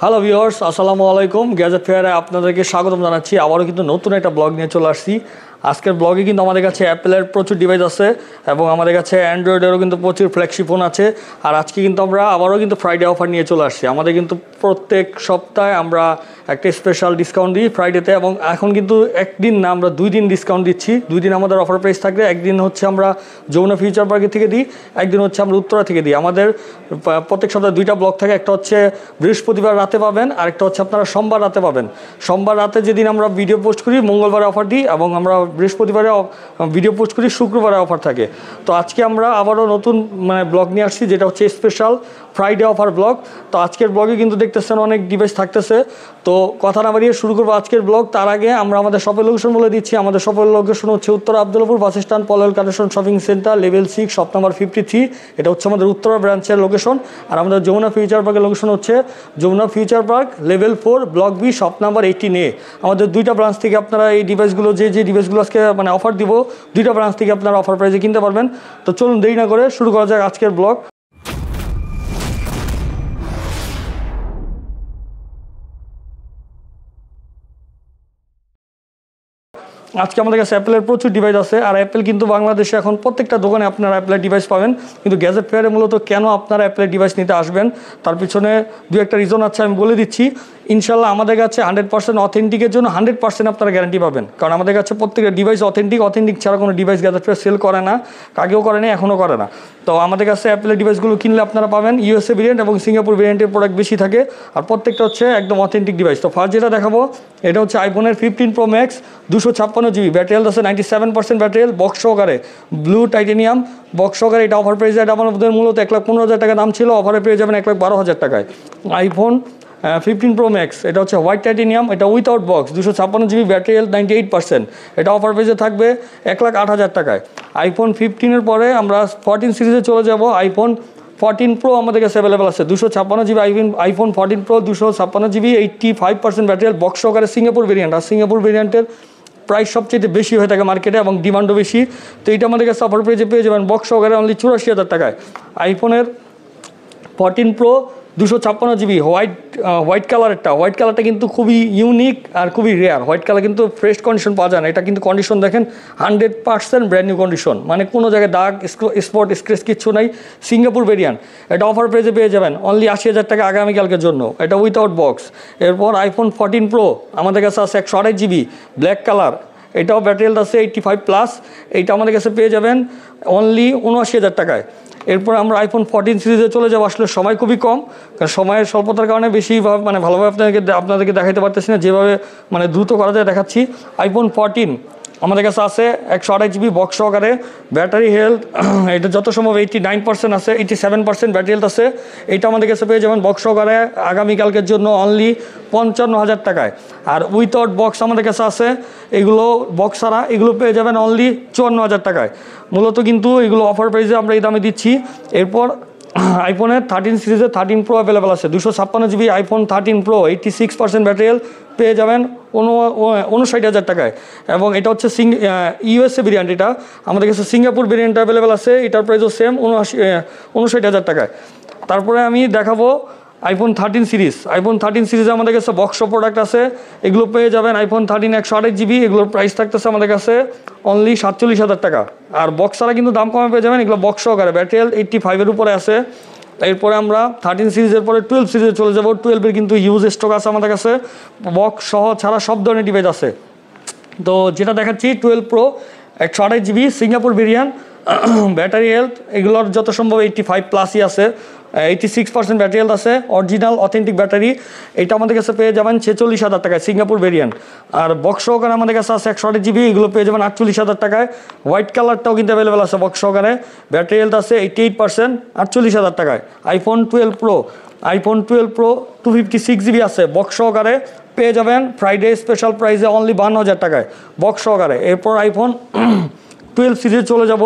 Hello viewers, আসসালামু আলাইকুম। Gadget ফেয়ারে আপনাদেরকে স্বাগতম জানাচ্ছি। আবারও কিন্তু নতুন একটা ব্লগ নিয়ে চলে আসছি। আজকের ব্লগে কিন্তু আমাদের কাছে অ্যাপেলের প্রচুর ডিভাইস আছে এবং আমাদের কাছে অ্যান্ড্রয়েডেরও কিন্তু প্রচুর ফ্ল্যাগশিপ ফোন আছে। আর আজকে কিন্তু আমরা আবারও কিন্তু ফ্রাইডে অফার নিয়ে চলে আসছি। আমাদের কিন্তু প্রত্যেক সপ্তাহে আমরা একটা স্পেশাল ডিসকাউন্ট দিই ফ্রাইডেতে, এবং এখন কিন্তু একদিন না, আমরা 2 দিন ডিসকাউন্ট দিচ্ছি। 2 দিন আমাদের অফার প্রাইস থাকবে। একদিন হচ্ছে আমরা যমুনা ফিউচার পার্কের থেকে দিই, একদিন হচ্ছে আমরা উত্তরা থেকে দিই। আমাদের প্রত্যেক সপ্তাহে 2টা ব্লক থাকে, একটা হচ্ছে বৃহস্পতিবার রাতে পাবেন, আরেকটা হচ্ছে আপনারা সোমবার রাতে পাবেন। সোমবার রাতে যেদিন আমরা ভিডিও পোস্ট করি মঙ্গলবারে অফার দিই, এবং আমরা বৃহস্পতিবারে ভিডিও পোস্ট করি, শুক্রবারে অফার থাকে। তো আজকে আমরা আবারও নতুন ব্লগ নিয়ে আসছি, যেটা হচ্ছে স্পেশাল ফ্রাইডে অফার ব্লগ। তো আজকের ব্লগে কিন্তু দেখতেছেন অনেক ডিভাইস থাকতেছে। তো কথা না বাড়িয়ে শুরু করবো আজকের ব্লগ। তার আগে আমরা আমাদের শপের লোকেশন বলে দিচ্ছি। আমাদের শপের লোকেশন হচ্ছে Uttara Abdullahpur bus stand, Polwel collection shopping centre, level 6, shop number 53। এটা হচ্ছে আমাদের উত্তরা ব্রাঞ্চের লোকেশন। আর আমাদের যমুনা ফিউচার পার্কের লোকেশন হচ্ছে Jamuna Future Park, level 4, block B, shop number 18A। আমাদের 2টা ব্রাঞ্চ থেকে আপনারা এই ডিভাইসগুলো যে ডিভাইসগুলো আজকে অফার দিব, 2টা ব্রাঞ্চ থেকে আপনারা অফার প্রাইসে কিনতে পারবেন। তো চলুন দেরি না করে শুরু করা যাক আজকের ব্লগ। আজকে আমাদের কাছে অ্যাপেলের প্রচুর ডিভাইস আছে। আর অ্যাপেল কিন্তু বাংলাদেশে এখন প্রত্যেকটা দোকানে আপনারা অ্যাপেলের ডিভাইস পাবেন। কিন্তু গ্যাজেট ফেয়ারে মূলত কেন আপনারা অ্যাপেলের ডিভাইস নিতে আসবেন, তার পিছনে 2-একটা রিজন আছে, আমি বলে দিচ্ছি। ইনশাল্লাহ আমাদের কাছে 100% অথেন্টিকের জন্য 100% আপনারা গ্যারান্টি পাবেন। কারণ আমাদের কাছে প্রত্যেকটা ডিভাইস অথেন্টিক ছাড়া কোনো ডিভাইস গ্যাজেট ফেয়ার সেল করে না, আগেও করে না, এখনও করে না। তো আমাদের কাছে অ্যাপেলের ডিভাইসগুলো কিনলে আপনারা পাবেন ইউএসএ ভেরিয়েন্ট এবং সিঙ্গাপুর ভেরিয়েন্টের প্রোডাক্ট বেশি থাকে, আর প্রত্যেকটা হচ্ছে একদম অথেন্টিক ডিভাইস। তো ফার্স্ট যেটা দেখাবো, এটা হচ্ছে আইফোনের 15 Pro Max, 256GB, battery health আছে 97% ব্যাটারি হেলথ, বক্স সহকারে, ব্লু টাইটেনিয়াম বক্স সহকারে। এটা অফার প্রাইস, এটা আমাদের মূলত 1,15,000 টাকা দাম ছিল, অফারে পেয়ে যাবেন 1,12,000 টাকায়। আইফোন 15 Pro Max, এটা হচ্ছে হোয়াইট টাইটেনিয়াম, এটা without box, 256GB, battery health 98%, এটা অফার প্রাইসে থাকবে 1,08,000 টাকায়। আইফোন 15-এর পরে আমরা 14 সিরিজে চলে যাব। আইফোন 14 Pro আমাদের কাছে অ্যাভেলেবল আছে, 256GB, iPhone 14 Pro 256GB, 85% battery health, box সহকারে, সিঙ্গাপুর ভেরিয়েন্ট। আর সিঙ্গাপুর ভেরিয়েন্টের প্রাইস সবচেয়ে বেশি হয়ে থাকে মার্কেটে এবং ডিমান্ডও বেশি। তো এইটা আমাদের কাছে অফার প্রাইসে পেয়ে যাবেন বক্স সহকারে অনলি 84,000 টাকায়। আইফোনের 14 Pro 256GB, হোয়াইট কালারটা কিন্তু খুবই ইউনিক আর খুবই রেয়ার। হোয়াইট কালার কিন্তু ফ্রেশ কন্ডিশন পাওয়া যায় না। এটা কিন্তু কন্ডিশন দেখেন 100% ব্র্যান্ড নিউ কন্ডিশন, মানে কোনো জায়গায় দাগ, স্পট, স্ক্রেচ কিচ্ছু নাই। সিঙ্গাপুর ভেরিয়েন্ট, এটা অফার প্রাইসে পেয়ে যাবেন অনলি 80,000 টাকা আগামীকালকের জন্য, এটা উইথাউট বক্স। এরপর আইফোন 14 Pro আমাদের কাছে আছে 128GB, ব্ল্যাক কালার, এটাও ব্যাটারি হেলথ আছে 85+, এইটা আমাদের কাছে পেয়ে যাবেন অনলি 79,000 টাকায়। এরপর আমরা আইফোন 14 সিরিজে চলে যাবো। আসলে সময় খুবই কম, কারণ সময়ের স্বল্পতার কারণে বেশিভাবে ভালোভাবে আপনাদেরকে দেখাতে পারতেছি না, যেভাবে দ্রুত করা যায় দেখাচ্ছি। আইফোন 14 আমাদের কাছে আছে 128GB, বক্স সহকারে, ব্যাটারি হেলথ এটা যত সম্ভব 89% আছে, 87% ব্যাটারি হেলথ আছে। এইটা আমাদের কাছে পেয়ে যাবেন বক্স সহকারে আগামীকালকের জন্য অনলি 55,000 টাকায়। আর উইথাউট বক্স আমাদের কাছে আছে, এগুলো বক্স ছাড়া, এগুলো পেয়ে যাবেন অনলি 54,000 টাকায়। মূলত কিন্তু এগুলো অফার প্রাইসে আমরা এই দামে দিচ্ছি। এরপর আইফোনের 13 সিরিজে 13 Pro অ্যাভেলেবেল আছে, 256GB, iPhone 13 Pro 86% battery health, পেয়ে যাবেন 59,000 টাকায়। এবং এটা হচ্ছে ইউএসএ ভেরিয়েন্ট, এটা আমাদের কাছে সিঙ্গাপুর ভেরিয়েন্ট অ্যাভেলেবেল আছে, এটার প্রাইসও সেম 59,000 টাকায়। তারপরে আমি দেখাবো আইফোন 13 সিরিজ। আইফোন 13 সিরিজে আমাদের কাছে বক্স প্রোডাক্ট আছে, এগুলো পেয়ে যাবেন আইফোন 13 128GB, এগুলোর প্রাইস থাকতেছে আমাদের কাছে অনলি 47,000 টাকা। আর বক্স ছাড়া কিন্তু দাম কমে পেয়ে যাবেন, এগুলো বক্স সহকারে, ব্যাটারি হেলথ 85-এর উপরে আছে। এরপরে আমরা 13 সিরিজের পরে 12 সিরিজে চলে যাব। 12-এর কিন্তু হিউজ স্টক আছে আমাদের কাছে, বক্স সহ ছাড়া সব ধরনের ডিভাইস আছে। তো যেটা দেখাচ্ছি 12 Pro 128GB, Singapore variant, battery health এগুলোর যত সম্ভব 85+ই আছে, 86% ব্যাটারি হেলথ আছে, অরিজিনাল অথেন্টিক ব্যাটারি। এটা আমাদের কাছে পেয়ে যাবেন 46,000 টাকায়, সিঙ্গাপুর ভেরিয়েন্ট। আর বক্স সহকারে আমাদের কাছে আছে 128GB, এগুলো পেয়ে যাবেন 48,000 টাকায়। হোয়াইট কালারটাও কিন্তু অ্যাভেলেবেল আছে বক্স সহকারে, ব্যাটারি হেলথ আছে 88%, 48,000 টাকায়। আইফোন 12 Pro 256GB আছে, বক্স সহকারে, পেয়ে যাবেন ফ্রাইডে স্পেশাল প্রাইসে অনলি 52,000 টাকায়, বক্স সহকারে। এরপর আইফোন 12 সিরিজে চলে যাব।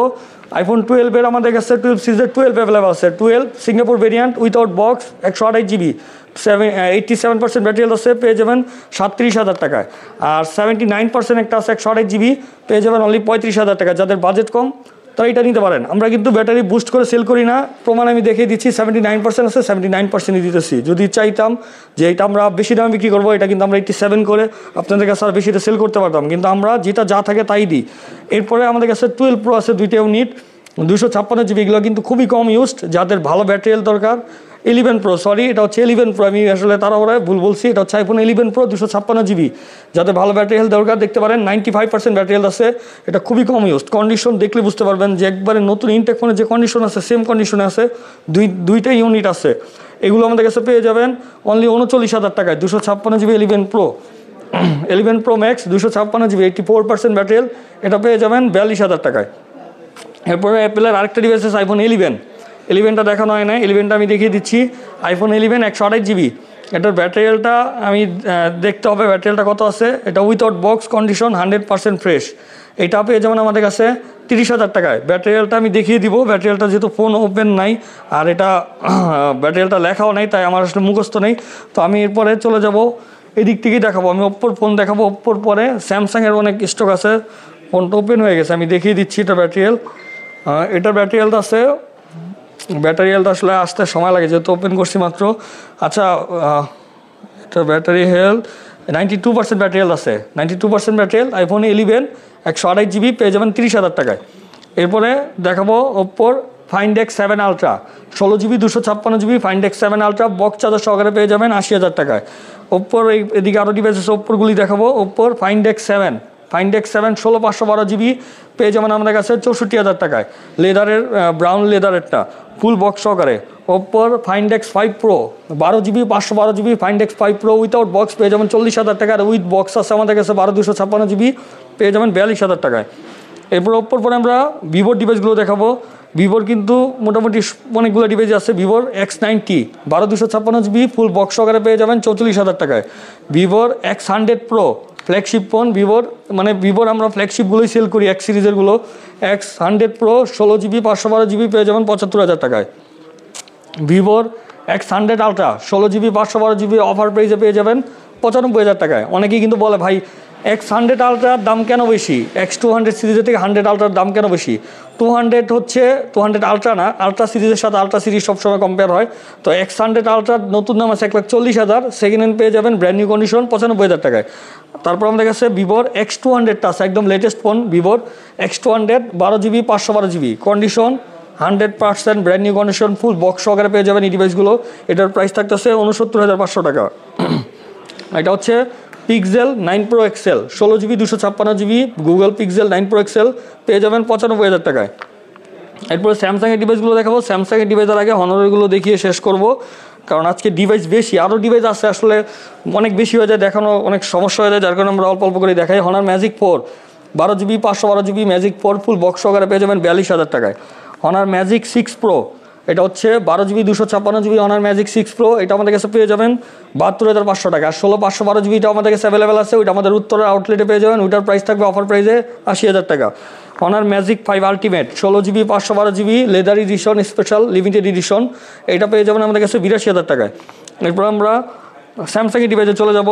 আইফোন 12-এর আমাদের কাছে 12 সিরিজের 12 অ্যাভেলেবল আছে, 12 Singapore variant without box, 128GB, 87% battery health আছে, পেয়ে যাবেন 37,000 টাকায়। আর 79% একটা আছে 128GB, পেয়ে যাবেন অনলি 35,000 টাকা। যাদের বাজেট কম তারা এটা নিতে পারেন। আমরা কিন্তু ব্যাটারি বুস্ট করে সেল করি না, প্রমাণ আমি দেখিয়ে দিচ্ছি। 79% আছে, 79%ই দিতেছি। যদি চাইতাম যে এটা আমরা বেশি দামে বিক্রি করবো, এটা কিন্তু আমরা 87 করে আপনাদের কাছে আর বেশিটা সেল করতে পারতাম, কিন্তু আমরা যেটা যা থাকে তাই দিই। এরপরে আমাদের কাছে 12 Pro আছে, 2টা ইউনিট, 256 GB। এগুলো কিন্তু খুবই কম ইউজড, যাদের ভালো ব্যাটারি হেলথ দরকার। 11 Pro, সরি এটা হচ্ছে 11 Pro, আমি আসলে তাড়াহুড়ায় ভুল বলছি, এটা হচ্ছে iPhone 11 Pro 256 GB। যাদের ভালো ব্যাটারি হেলথ দরকার দেখতে পারেন, 95% ব্যাটারি হেলথ আছে। এটা খুবই কম ইউজড, কন্ডিশন দেখলে বুঝতে পারবেন যে একবারে নতুন ইনটেক ফোনে যে কন্ডিশন আছে সেম কন্ডিশনে আছে। দুইটা ইউনিট আছে, এগুলো আমাদের কাছে পেয়ে যাবেন অনলি 39,000 টাকায়। 256 GB 11 Pro, 11 Pro Max 256 GB, 84% battery health, এটা পেয়ে যাবেন 42,000 টাকায়। এরপরে অ্যাপেলের আরেকটা ডিভাইস আছে iPhone 11টা দেখানো হয় না, 11টা আমি দেখিয়ে দিচ্ছি। iPhone 11 128 GB, এটার ব্যাটারি হেলথটা আমি দেখতে হবে ব্যাটারি হেলথটা কত আছে। এটা উইথাউট বক্স কন্ডিশন, 100% ফ্রেশ। এটা পেয়ে যাবেন আমাদের কাছে 30,000 টাকায়। ব্যাটারি হেলথটা আমি দেখিয়ে দিব, ব্যাটারি হেলথটা যেহেতু ফোন ওপেন নাই আর এটা ব্যাটারি হেলথটা লেখাও নাই, তাই আমার আসলে মুখস্থ নেই। তো আমি এরপরে চলে যাব এদিক থেকেই দেখাবো, আমি ওপ্পোর ফোন দেখাবো। ওপ্পোর পরে স্যামসাংয়ের অনেক স্টক আছে, ফোনটা ওপেন হয়ে গেছে, আমি দেখিয়ে দিচ্ছি। এটা ব্যাটারি হেলথ, এটার ব্যাটারি হেলথ আছে, ব্যাটারি হেলথ আসলে আসতে সময় লাগে যেহেতু ওপেন করছি মাত্র। আচ্ছা, এটা ব্যাটারি হেলথ 92% ব্যাটারি হেলথ আছে, 92% ব্যাটারি হেলথ। iPhone 11 128 GB পেয়ে যাবেন 30,000 টাকায়। এরপরে দেখাবো ওপ্পোর Find X7 Ultra, 16 GB 256 GB Find X7 Ultra box charger সহকারে পেয়ে যাবেন 80,000 টাকায়। ওপ্পোর এদিকে আরও ডিভাইস আছে, ওপ্পোরগুলি দেখাবো। ওপ্পোর Find X7 16 512 GB পেয়ে যাবেন আমাদের কাছে 64,000 টাকায়। লেদারের, ব্রাউন লেদারেরটা ফুল বক্স সহকারে। ওপ্পোর Find X5 Pro 12 GB 512 GB Find X5 Pro without box পেয়ে যাবেন 40,000 টাকা, আর উইথ বক্স আছে আমাদের কাছে 12 256 GB পেয়ে যাবেন 42,000 টাকায়। এরপর ওপ্পোর পরে আমরা ভিভোর ডিভাইসগুলো দেখাবো। ভিভোর কিন্তু মোটামুটি অনেকগুলো ডিভাইস আছে। ভিভোর X90 12 256 GB ফুল বক্স সহকারে পেয়ে যাবেন 44,000 টাকায়। ভিভোর X100 Pro ফ্ল্যাগশিপ ফোন, ভিভোর আমরা ফ্ল্যাগশিপগুলোই সেল করি, X সিরিজেরগুলো। X100 Pro 16 GB 512 GB পেয়ে যাবেন 75,000 টাকায়। ভিভোর X100 Ultra 16 GB 512 GB offer প্রাইসে পেয়ে যাবেন 95,000 টাকায়। অনেকেই কিন্তু বলে ভাই X100 Ultraর দাম কেন বেশি, X200 সিরিজের থেকে 100 Ultraর দাম কেন বেশি? 200 Ultra না, আলট্রা সিরিজের সাথে আলট্রা সিরিজ সবসময় কম্পেয়ার হয়। তো X100 Ultraর নতুন দাম আছে 1,40,000, সেকেন্ড হ্যান্ড পেয়ে যাবেন ব্র্যান্ড নিউ কন্ডিশন 95,000 টাকায়। তারপর আমাদের কাছে ভিভোর X200টা আছে, একদম লেটেস্ট ফোন। ভিভোর X200 12 GB 512 GB condition 100% brand new condition full box সহকারে পেয়ে যাবেন এই ডিভাইসগুলো। এটার প্রাইস থাকতেছে 69,500 টাকা। এটা হচ্ছে Pixel 9 Pro XL 16 GB 256 GB Google Pixel 9 Pro XL পেয়ে যাবেন 95,000 টাকায়। এরপরে স্যামসাংয়ের ডিভাইসগুলো দেখাবো। স্যামসাংয়ের ডিভাইসের আগে হনরেরগুলো দেখিয়ে শেষ করব, কারণ আজকে ডিভাইস বেশি, আরও ডিভাইস আছে, আসলে অনেক বেশি হয়ে যায়, দেখানো অনেক সমস্যা হয়ে যায়, যার কারণে আমরা অল্প অল্প করে দেখাই। Honours magic 4 12 GB 512 GB magic 4 full box সহকারে পেয়ে যাবেন 42,000 টাকায়। হনার ম্যাজিক 6 Pro, এটা হচ্ছে 12 GB 256 GB honours magic 6 Pro, এটা আমাদের কাছে পেয়ে যাবেন 72,500 টাকা। আর 16 512 GB এটা আমাদের কাছে অ্যাভেলেবেল আছে, ওইটা আমাদের উত্তরের আউটলেটে পেয়ে যাবেন, ওইটার প্রাইস থাকবে অফার প্রাইসে 80,000 টাকা। Honours magic 5 ultimate 16 GB 512 GB leather addition special limited edition, এটা পেয়ে যাবেন আমাদের কাছে 82,000 টাকায়। এরপর আমরা স্যামসাংয়ের ডিভাইসে চলে যাব।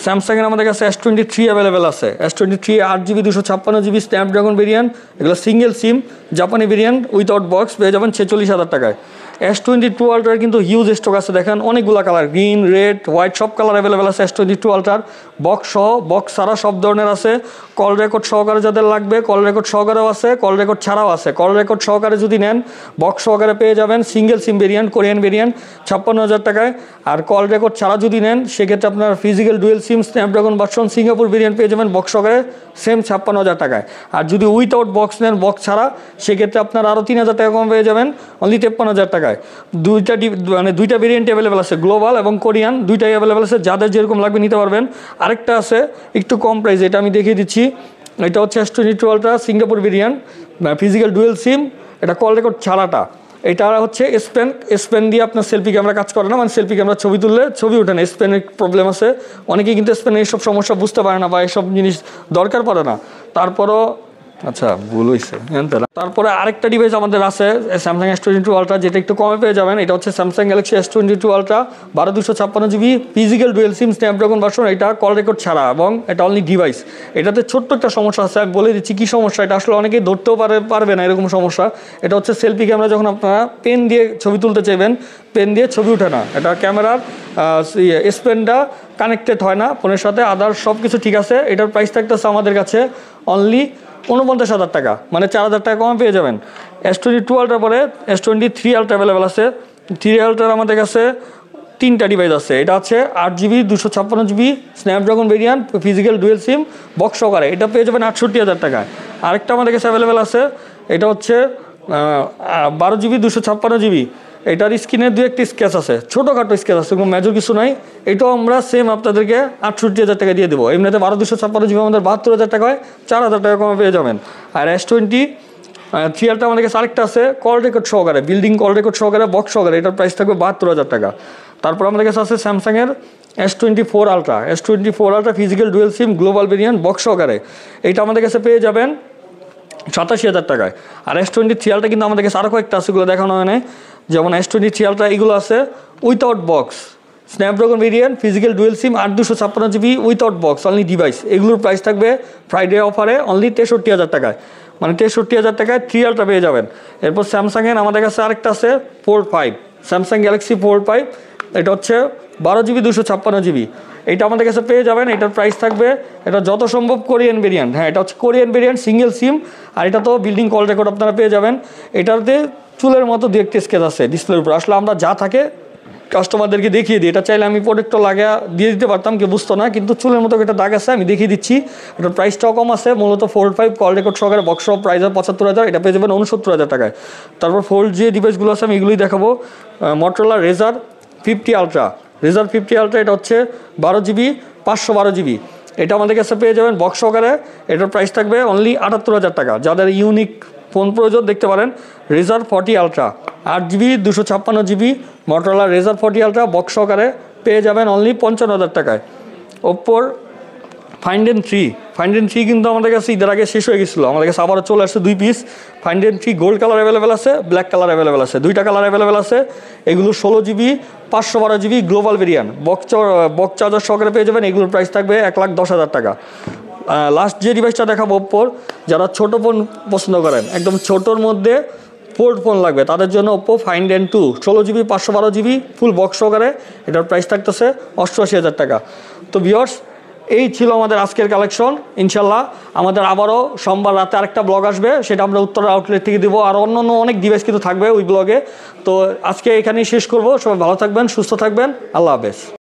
স্যামসাংয়ের আমাদের কাছে S23 অ্যাভেলেবেল আছে। S23 8 GB 256 GB Snapdragon variant, এগুলো সিঙ্গেল সিম জাপানি ভেরিয়েন্ট উইথাউট বক্স পেয়ে যাবেন 46,000 টাকায়। S22 আলট্রার কিন্তু হিউজ স্টক আছে, দেখেন অনেকগুলো কালার, গ্রিন রেড হোয়াইট সব কালার অ্যাভেলেবেল আছে S22 আলট্রার। বক্স সহ, বক্স ছাড়া সব ধরনের আছে। কল রেকর্ড সহকারে যাদের লাগবে কল রেকর্ড সহকারেও আছে, কল রেকর্ড ছাড়াও আছে। কল রেকর্ড সহকারে যদি নেন বক্স সহকারে পেয়ে যাবেন সিঙ্গেল সিম ভেরিয়েন্ট কোরিয়ান ভেরিয়েন্ট 56,000 টাকায়। আর কল রেকর্ড ছাড়া যদি নেন সেক্ষেত্রে আপনার ফিজিক্যাল ডুয়েল সিম স্ন্যাপড্রাগন ভার্সন সিঙ্গাপুর ভেরিয়েন্ট পেয়ে যাবেন বক্স সহকারে সেম 56,000 টাকায়। আর যদি উইথাউট বক্স নেন বক্স ছাড়া সেক্ষেত্রে আপনার আরও 3,000 টাকা কম পেয়ে যাবেন অনলি 53,000 টাকায়। দুইটা ভেরিয়েন্ট অ্যাভেলেবেল আছে, গ্লোবাল এবং কোরিয়ান দুইটাই অ্যাভেলেবেল আছে, যাদের যেরকম লাগবে নিতে পারবেন। আরেকটা আছে একটু কম প্রাইস, এটা আমি দেখিয়ে দিচ্ছি। এটা হচ্ছে S22 ultra Singapore variant physical dual SIM, এটা কল রেকর্ড ছাড়াটা। এটা হচ্ছে স্পেন দিয়ে আপনার সেলফি ক্যামেরা কাজ করে না, মানে সেলফি ক্যামেরা ছবি তুললে ছবি ওঠে না, স্পেনের প্রবলেম আছে। অনেকেই কিন্তু স্পেনের এইসব সমস্যা বুঝতে পারে না বা এইসব জিনিস দরকার পড়ে না, তারপরও আচ্ছা ভুল হয়েছে। তারপরে আরেকটা ডিভাইস আমাদের আছে স্যামসাং S22 আলট্রা, যেটা একটু কমে পেয়ে যাবেন। এটা হচ্ছে Samsung Galaxy S22 ultra 12/256 GB physical dual সিম স্ন্যাপড্রাগন ভার্সন। এটা কল রেকর্ড ছাড়া এবং এটা অনলি ডিভাইস। এটাতে ছোট্ট একটা সমস্যা আছে, আমি বলে দিচ্ছি কী সমস্যা। এটা আসলে অনেকেই ধরতেও পারবে না এরকম সমস্যা। এটা হচ্ছে সেলফি ক্যামেরা, যখন আপনারা পেন দিয়ে ছবি তুলতে চাইবেন, পেন দিয়ে ছবি ওঠে না। এটা ক্যামেরার স্পেনটা কানেক্টেড হয় না ফোনের সাথে, আদার সব কিছু ঠিক আছে। এটার প্রাইস থাকতেছে আমাদের কাছে অনলি 49,000 টাকা, মানে 4,000 টাকা কমে পেয়ে যাবেন। S22 আলট্রা পরে S23 আলট্রা অ্যাভেলেবেল আছে। 3 আলট্রার আমাদের কাছে 3টা ডিভাইস আছে। এটা আছে 8GB 256GB Snapdragon variant physical dual SIM box সহকারে, এটা পেয়ে যাবেন 68,000 টাকায়। আরেকটা আমাদের কাছে অ্যাভেলেবেল আছে, এটা হচ্ছে 12GB 256GB। এটার স্ক্রিনের 2-1টি স্কেচ আছে, ছোটোখাটো স্কেচ আছে, কোনো মেজর কিছু নাই। এটাও আমরা সেম আপনাদেরকে 68,000 টাকা দিয়ে দেবো। এমনিতে 12/256GB আমাদের 72,000 টাকায় 4,000 টাকা কমে পেয়ে যাবেন। আর S23 আলট্রা আমাদের কাছে আরেকটা আছে কল রেকর্ড সহকারে, বিল্ডিং কল রেকর্ড সহকারে বক্স সহকারে, এটার প্রাইস থাকবে 72,000 টাকা। তারপর আমাদের কাছে আছে স্যামসাংয়ের S24 ultra, S24 ultra physical dual SIM global variant box সহকারে, এইটা আমাদের কাছে পেয়ে যাবেন 87,000 টাকায়। আর S23 আলট্রা কিন্তু আমাদের কাছে আরও কয়েকটা আছে, এগুলো দেখানো হয় না। যেমন S23 আলট্রা এগুলো আছে without box Snapdragon variant physical dual SIM 8/256GB without box only device. এগুলোর প্রাইস থাকবে ফ্রাইডে অফারে অনলি 63,000 টাকায়, মানে 63,000 টাকায় 3 আলট্রা পেয়ে যাবেন। এরপর স্যামসাংয়ের আমাদের কাছে আরেকটা আছে Fold 5, স্যামসাং গ্যালাক্সি Fold 5। এটা হচ্ছে 12GB 256GB, এটা আমাদের কাছে পেয়ে যাবেন। এটার প্রাইস থাকবে, এটা যত সম্ভব কোরিয়ান ভেরিয়েন্ট, হ্যাঁ এটা হচ্ছে কোরিয়ান ভেরিয়েন্ট সিঙ্গেল সিম। আর এটা তো বিল্ডিং কল রেকর্ড আপনারা পেয়ে যাবেন। এটাতে চুলের মতো দু একটি স্কেচ আছে ডিসপ্লের উপর, আসলে আমরা যা থাকে কাস্টমারদেরকে দেখিয়ে দিই। এটা চাইলে আমি প্রোডাক্টটা লাগিয়ে দিয়ে দিতে পারতাম, কেউ বুঝতো না, কিন্তু চুলের মতো একটা দাগ আছে, আমি দেখিয়ে দিচ্ছি। এটার প্রাইসটাও কম আছে, মূলত Fold 5 কল রেকর্ড সহকারে বক্স সহ প্রাইস 75,000, এটা পেয়ে যাবেন 69,000 টাকায়। তারপর ফোল্ড যে ডিভাইসগুলো আছে আমি এগুলোই দেখাবো। Motorola Razr 50 ultra, Razr 50 ultra, এটা হচ্ছে 12GB 512GB, এটা আমাদের কাছে পেয়ে যাবেন বক্স সহকারে। এটার প্রাইস থাকবে অনলি 78,000 টাকা। যাদের ইউনিক ফোন প্রয়োজন দেখতে পারেন Razr 40 ultra 8GB 256GB Motorola Razr 40 ultra box সহকারে পেয়ে যাবেন অনলি 55,000 টাকায়। ওপ্পোর Find N3 কিন্তু আমাদের কাছে ঈদের আগে শেষ হয়ে গেছিলো, আমাদের কাছে আবারও চলে আসছে 2 piece. Find N3 gold colour available আছে, ব্ল্যাক কালার অ্যাভেলেবেল আছে, 2টা কালার অ্যাভেলেবেল আছে। এগুলো 16GB 512GB global variant box charger সহকারে পেয়ে যাবেন। এগুলোর প্রাইস থাকবে 1,10,000 টাকা। লাস্ট যে ডিভাইসটা দেখাবো ওপ্পোর, যারা ছোটো ফোন পছন্দ করেন, একদম ছোটোর মধ্যে পোর্ট ফোন লাগবে, তাদের জন্য Oppo Find N2 16GB 512GB full box সহকারে, এটার প্রাইস থাকতেছে 88,000 টাকা। তো ভিউয়ার্স, এই ছিল আমাদের আজকের কালেকশন। ইনশাল্লাহ আমাদের আবারও সোমবার রাতে আরেকটা ব্লগ আসবে, সেটা আমরা উত্তর আউটলেট থেকে দেবো। আর অন্য অনেক ডিভাইস কিন্তু থাকবে ওই ব্লগে। তো আজকে এখানেই শেষ করব। সবাই ভালো থাকবেন, সুস্থ থাকবেন, আল্লাহ হাফেজ।